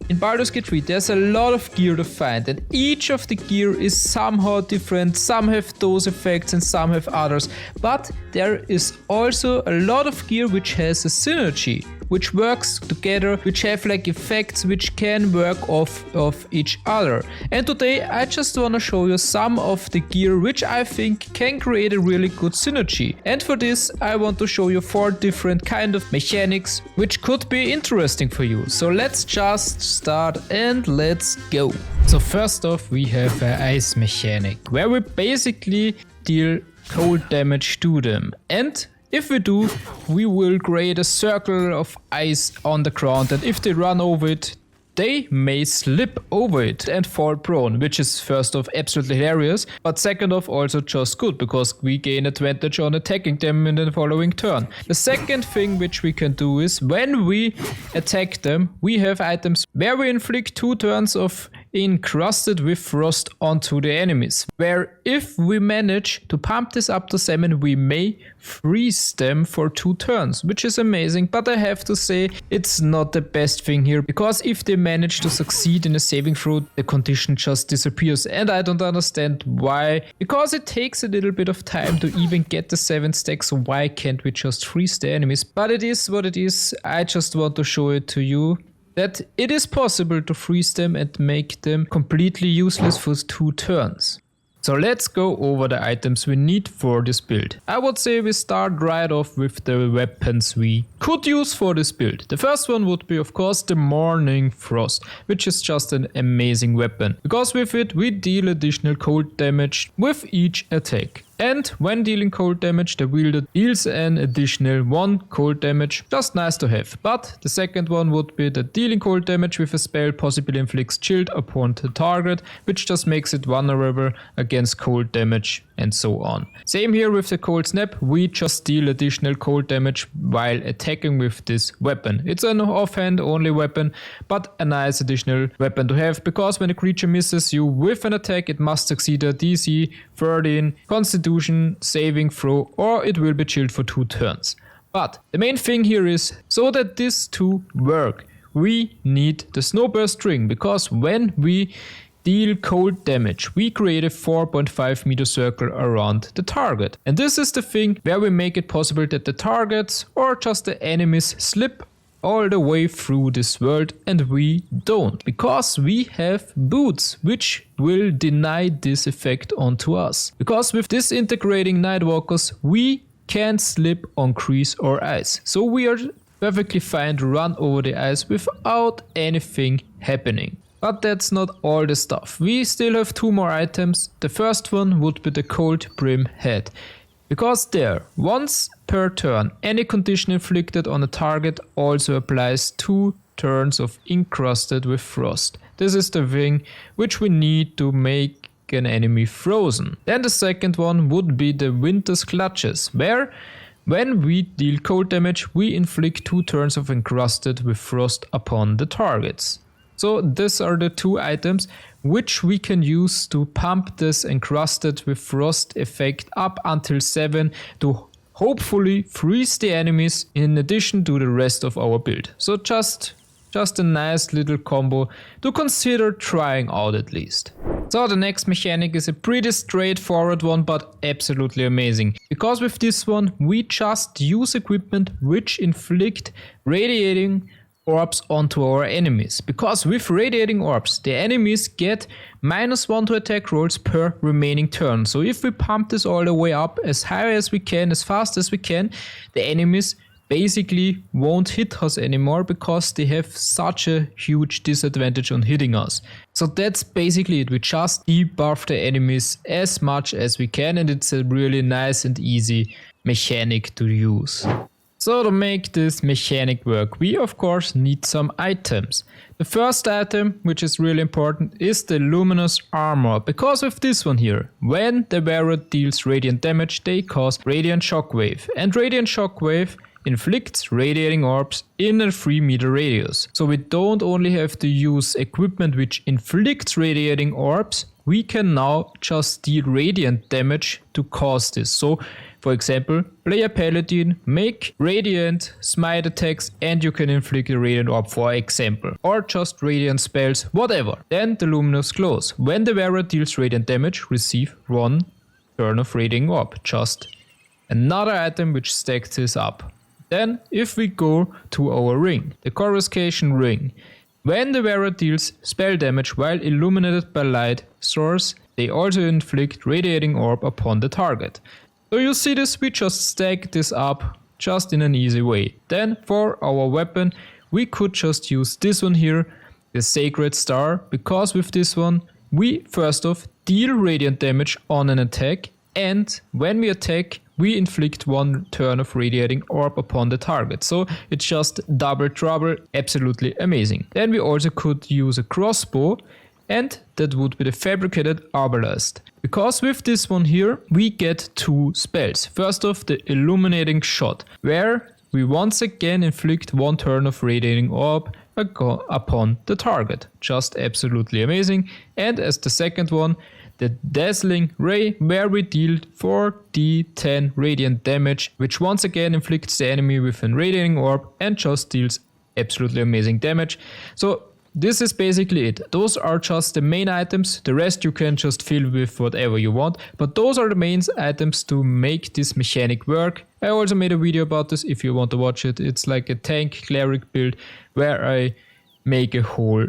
In Baldur's Gate 3 there's a lot of gear to find, and each of the gear is somehow different. Some have those effects and some have others, but there is also a lot of gear which has a synergy, which works together, which have like effects which can work off of each other. And today I just wanna show you some of the gear which I think can create a really good synergy. And for this I want to show you 4 different kind of mechanics which could be interesting for you. So let's just start and let's go. So first off we have an ice mechanic where we basically deal cold damage to them, and if we do, we will create a circle of ice on the ground, and if they run over it, they may slip over it and fall prone, which is first off absolutely hilarious, but second off also just good because we gain advantage on attacking them in the following turn. The second thing which we can do is when we attack them, we have items where we inflict 2 turns of encrusted with frost onto the enemies, where if we manage to pump this up to 7, we may freeze them for 2 turns, which is amazing. But I have to say it's not the best thing here, because if they manage to succeed in a saving throw, the condition just disappears, and I don't understand why, because it takes a little bit of time to even get the 7 stack, so why can't we just freeze the enemies? But it is what it is. I just want to show it to you that it is possible to freeze them and make them completely useless for 2 turns. So let's go over the items we need for this build. I would say we start right off with the weapons we could use for this build. The first one would be of course the Morning Frost, which is just an amazing weapon, because with it we deal additional cold damage with each attack. And when dealing cold damage, the wielder deals an additional 1 cold damage, just nice to have. But the second one would be that dealing cold damage with a spell possibly inflicts chill upon the target, which just makes it vulnerable against cold damage and so on. Same here with the Cold Snap, we just deal additional cold damage while attacking with this weapon. It's an offhand only weapon, but a nice additional weapon to have, because when a creature misses you with an attack, it must succeed a DC 13 Constitution saving throw, or it will be chilled for 2 turns. But the main thing here is, so that this to work, we need the Snowburst Ring, because when we deal cold damage, we create a 4.5 meter circle around the target. And this is the thing where we make it possible that the targets or just the enemies slip all the way through this world, and we don't, because we have boots which will deny this effect onto us. Because with this integrating Nightwalkers, we can't slip on grease or ice. So we are perfectly fine to run over the ice without anything happening. But that's not all the stuff. We still have 2 more items. The first one would be the Cold Brim Head. Because there, once per turn, any condition inflicted on a target also applies 2 turns of encrusted with frost. This is the thing which we need to make an enemy frozen. Then the second one would be the Winter's Clutches, where when we deal cold damage, we inflict 2 turns of encrusted with frost upon the targets. So these are the 2 items which we can use to pump this encrusted with frost effect up until 7 to hopefully freeze the enemies in addition to the rest of our build. So just a nice little combo to consider trying out at least. So the next mechanic is a pretty straightforward one, but absolutely amazing. Because with this one we just use equipment which inflict radiating orbs onto our enemies, because with radiating orbs the enemies get -1 to attack rolls per remaining turn. So if we pump this all the way up as high as we can, as fast as we can, the enemies basically won't hit us anymore, because they have such a huge disadvantage on hitting us. So that's basically it. We just debuff the enemies as much as we can, and it's a really nice and easy mechanic to use. So to make this mechanic work, we of course need some items. The first item, which is really important, is the Luminous Armor, because with this one here, when the wearer deals radiant damage, they cause Radiant Shockwave, and Radiant Shockwave inflicts radiating orbs in a 3 meter radius. So we don't only have to use equipment which inflicts radiating orbs, we can now just deal radiant damage to cause this. So for example, play a paladin, make radiant smite attacks, and you can inflict a radiant orb, for example, or just radiant spells, whatever. Then the luminous glows. When the wearer deals radiant damage, receive 1 turn of radiant orb. Just another item which stacks this up. Then if we go to our ring, the coruscation ring, when the wearer deals spell damage while illuminated by light source, they also inflict radiating orb upon the target. So you see this, we just stack this up just in an easy way. Then for our weapon, we could just use this one here, the Sacred Star, because with this one, we first off deal radiant damage on an attack, and when we attack, we inflict 1 turn of radiating orb upon the target. So it's just double trouble, absolutely amazing. Then we also could use a crossbow, and that would be the Fabricated Arbalest. Because with this one here, we get 2 spells. First off, the Illuminating Shot, where we once again inflict 1 turn of radiating orb upon the target. Just absolutely amazing. And as the second one, the Dazzling Ray, where we deal 4d10 radiant damage, which once again inflicts the enemy with an radiating orb and just deals absolutely amazing damage. So this is basically it. Those are just the main items. The rest you can just fill with whatever you want. But those are the main items to make this mechanic work. I also made a video about this if you want to watch it. It's like a tank cleric build where I make a whole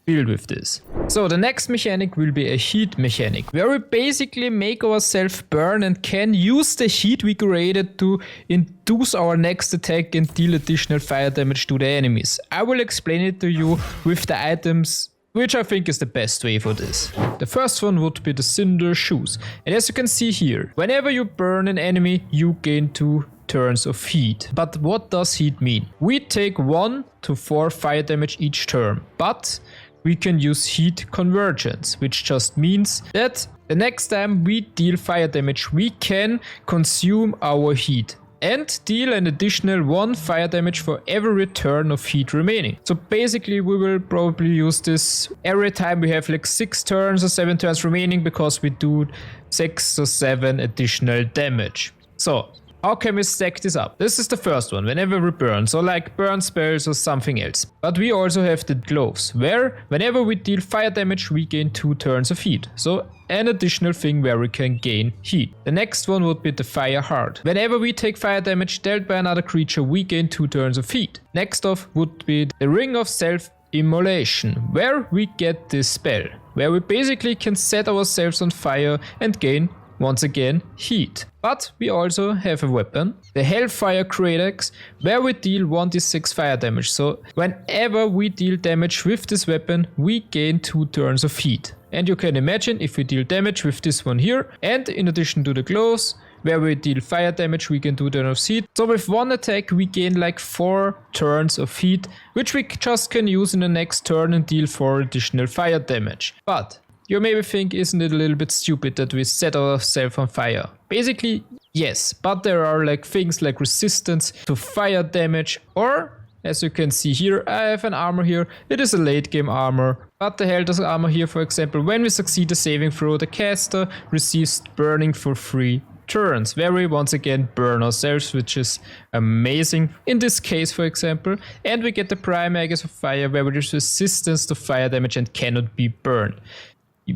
build with this. So the next mechanic will be a heat mechanic, where we basically make ourselves burn and can use the heat we created to induce our next attack and deal additional fire damage to the enemies. I will explain it to you with the items, which I think is the best way for this. The first one would be the Cinder Shoes. And as you can see here, whenever you burn an enemy, you gain 2 turns of heat. But what does heat mean? We take 1 to 4 fire damage each turn, but we can use heat convergence, which just means that the next time we deal fire damage, we can consume our heat and deal an additional 1 fire damage for every return of heat remaining. So basically we will probably use this every time we have like 6 turns or 7 turns remaining, because we do 6 or 7 additional damage. So how can we stack this up? This is the first one, whenever we burn, so like burn spells or something else. But we also have the gloves, where whenever we deal fire damage, we gain 2 turns of heat. So an additional thing where we can gain heat. The next one would be the Fire Heart. Whenever we take fire damage dealt by another creature, we gain 2 turns of heat. Next off would be the Ring of Self-Immolation, where we get this spell, where we basically can set ourselves on fire and gain once again heat. But we also have a weapon, the Hellfire Great Axe, where we deal 1d6 fire damage. So whenever we deal damage with this weapon, we gain 2 turns of heat. And you can imagine if we deal damage with this one here, and in addition to the gloves, where we deal fire damage, we can do 2 turns of heat. So with one attack we gain like 4 turns of heat, which we just can use in the next turn and deal 4 additional fire damage. But you maybe think, isn't it a little bit stupid that we set ourselves on fire? Basically, yes, but there are like things like resistance to fire damage, or as you can see here, I have an armor here. It is a late game armor, but the Helter's armor here, for example, when we succeed a saving throw, the caster receives burning for 3 turns, where we once again burn ourselves, which is amazing in this case, for example. And we get the Prime Aegis of Fire, where there is resistance to fire damage and cannot be burned.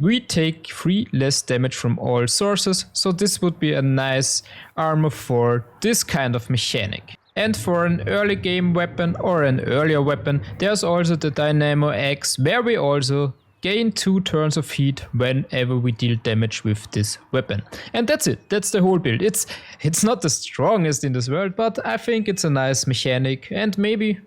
We take 3 less damage from all sources, so this would be a nice armor for this kind of mechanic. And for an early game weapon or an earlier weapon, there's also the Dynamo Axe, where we also gain 2 turns of heat whenever we deal damage with this weapon. And that's it, that's the whole build. It's not the strongest in this world, but I think it's a nice mechanic, and maybe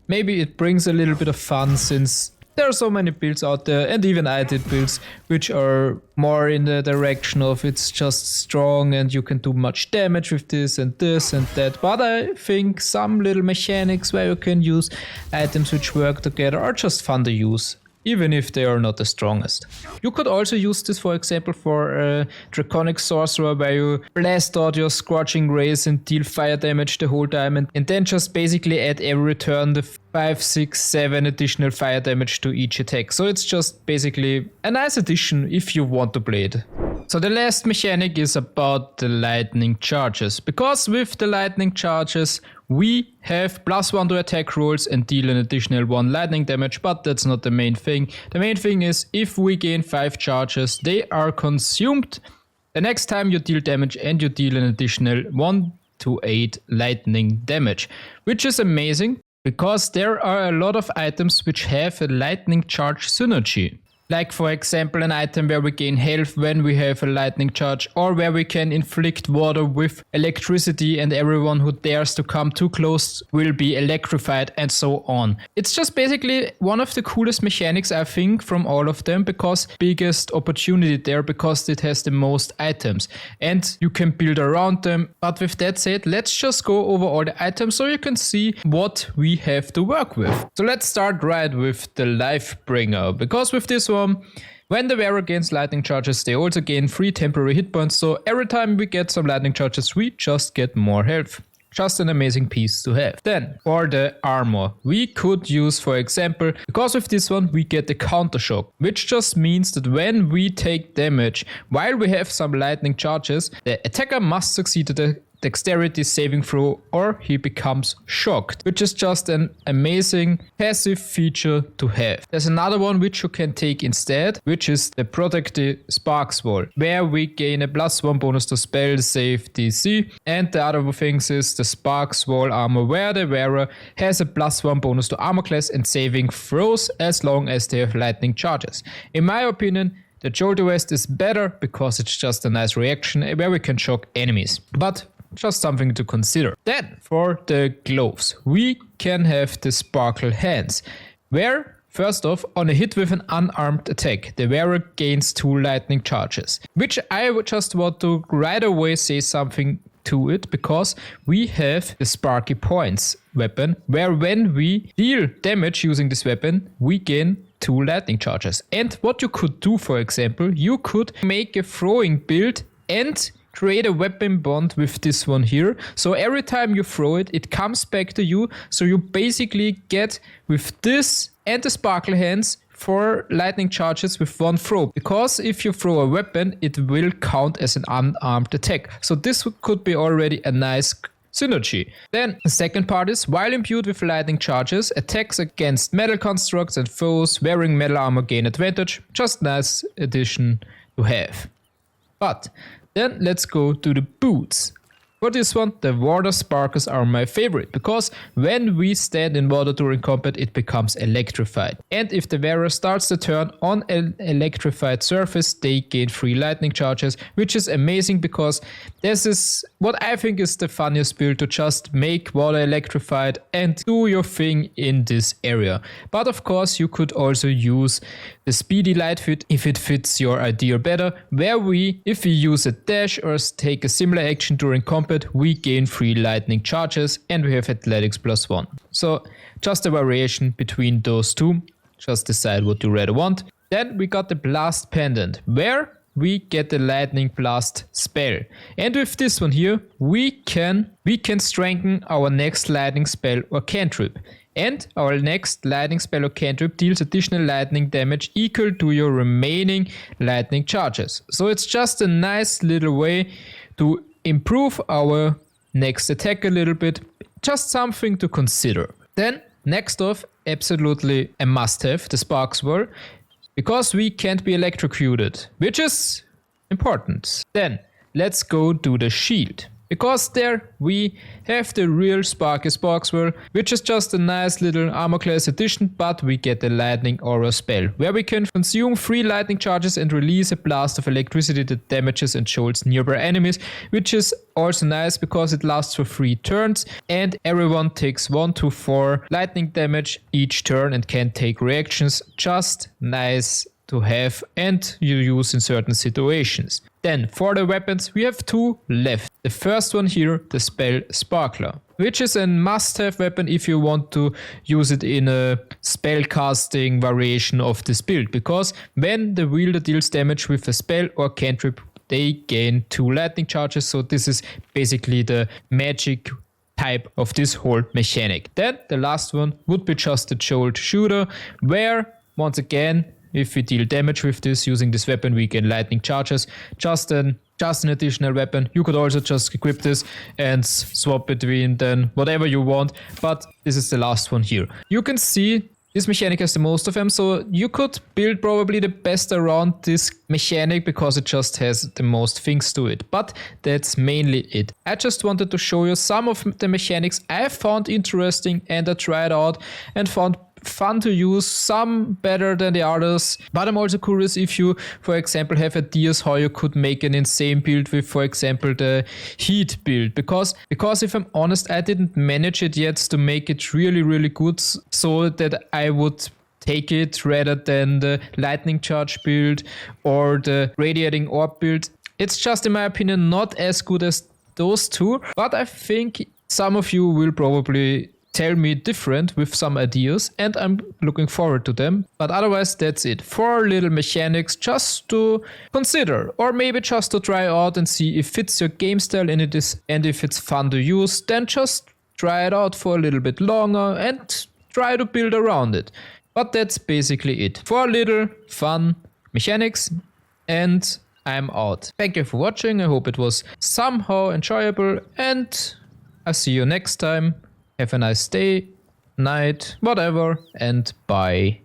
it brings a little bit of fun, since there are so many builds out there, and even I did builds which are more in the direction of it's just strong and you can do much damage with this and that. But I think some little mechanics where you can use items which work together are just fun to use. even if they are not the strongest. You could also use this, for example, for a Draconic Sorcerer, where you blast out your Scorching Rays and deal fire damage the whole time, and then just basically add every turn the 5, 6, 7 additional fire damage to each attack. So it's just basically a nice addition if you want to play it. So the last mechanic is about the lightning charges, because with the lightning charges we have +1 to attack rolls and deal an additional 1 lightning damage, but that's not the main thing. The main thing is if we gain 5 charges, they are consumed the next time you deal damage, and you deal an additional 1 to 8 lightning damage, which is amazing because there are a lot of items which have a lightning charge synergy. Like for example an item where we gain health when we have a lightning charge, or where we can inflict water with electricity and everyone who dares to come too close will be electrified, and so on. It's just basically one of the coolest mechanics, I think, from all of them, because biggest opportunity there, because it has the most items and you can build around them. But with that said, let's just go over all the items so you can see what we have to work with. So let's start right with the Lifebringer, because with this one, when the wearer gains lightning charges, they also gain 3 temporary hit points, so every time we get some lightning charges, we just get more health. Just an amazing piece to have. Then, for the armor, we could use, for example, because with this one we get the counter shock, which just means that when we take damage while we have some lightning charges, the attacker must succeed at a dexterity saving throw or he becomes shocked, which is just an amazing passive feature to have. There's another one which you can take instead, which is the Protective Sparks Wall, where we gain a +1 bonus to spell save DC, and the other things is the Sparks Wall armor, where the wearer has a +1 bonus to armor class and saving throws as long as they have lightning charges. In my opinion, the Jolty Vest is better because it's just a nice reaction where we can shock enemies, but just something to consider. Then, for the gloves, we can have the Sparkle Hands, where, first off, on a hit with an unarmed attack, the wearer gains 2 lightning charges, which I would just want to right away say something to it, because we have the Sparky Points weapon, where when we deal damage using this weapon, we gain 2 lightning charges. And what you could do, for example, you could make a throwing build and create a weapon bond with this one here. So every time you throw it, it comes back to you. So you basically get with this and the Sparkle Hands 4 lightning charges with 1 throw. Because if you throw a weapon, it will count as an unarmed attack. So this could be already a nice synergy. Then the second part is, while imbued with lightning charges, attacks against metal constructs and foes wearing metal armor gain advantage. Just nice addition to have. But then let's go to the boots. For this one, the water sparkles are my favorite, because when we stand in water during combat, it becomes electrified. And if the wearer starts the turn on an electrified surface, they gain 3 lightning charges, which is amazing, because this is what I think is the funniest build, to just make water electrified and do your thing in this area. But of course, you could also use the Speedy Light Fit if it fits your idea better, where we, if we use a dash or take a similar action during combat, we gain 3 lightning charges and we have athletics +1. So just a variation between those two. Just decide what you rather want. Then we got the Blast Pendant, where we get the Lightning Blast spell. And with this one here, we can strengthen our next lightning spell or cantrip. And our next lightning spell or cantrip deals additional lightning damage equal to your remaining lightning charges. So it's just a nice little way to improve our next attack a little bit. Just something to consider. Then next off, absolutely a must-have, the Sparks Wall, because we can't be electrocuted, which is important. Then let's go to the shield, because there we have the real Sparky Sparks Wall, which is just a nice little armor class addition, but we get the Lightning Aura spell, where we can consume 3 lightning charges and release a blast of electricity that damages and jolts nearby enemies, which is also nice because it lasts for 3 turns and everyone takes 1 to 4 lightning damage each turn and can take reactions. Just nice to have and you use in certain situations. Then for the weapons, we have 2 left. The first one here, the spell Sparkler, which is a must-have weapon if you want to use it in a spellcasting variation of this build, because when the wielder deals damage with a spell or cantrip, they gain 2 lightning charges. So this is basically the magic type of this whole mechanic. Then the last one would be just the jolt shooter, where once again, if we deal damage with this using this weapon, we gain lightning charges. Just an additional weapon. You could also just equip this and swap between then whatever you want, but this is the last one here. You can see this mechanic has the most of them, so you could build probably the best around this mechanic because it just has the most things to it. But that's mainly it. I just wanted to show you some of the mechanics I found interesting and I tried out and found fun to use, some better than the others. But I'm also curious if you, for example, have ideas how you could make an insane build with, for example, the heat build. Because if I'm honest, I didn't manage it yet to make it really, really good so that I would take it rather than the lightning charge build or the radiating orb build. It's just, in my opinion, not as good as those two, but I think some of you will probably tell me different with some ideas, and I'm looking forward to them. But otherwise, that's it. 4 little mechanics just to consider, or maybe just to try out and see if it fits your game style and if it's fun to use. Then just try it out for a little bit longer and try to build around it. But that's basically it. 4 little fun mechanics, and I'm out. Thank you for watching. I hope it was somehow enjoyable, and I'll see you next time. Have a nice day, night, whatever, and bye.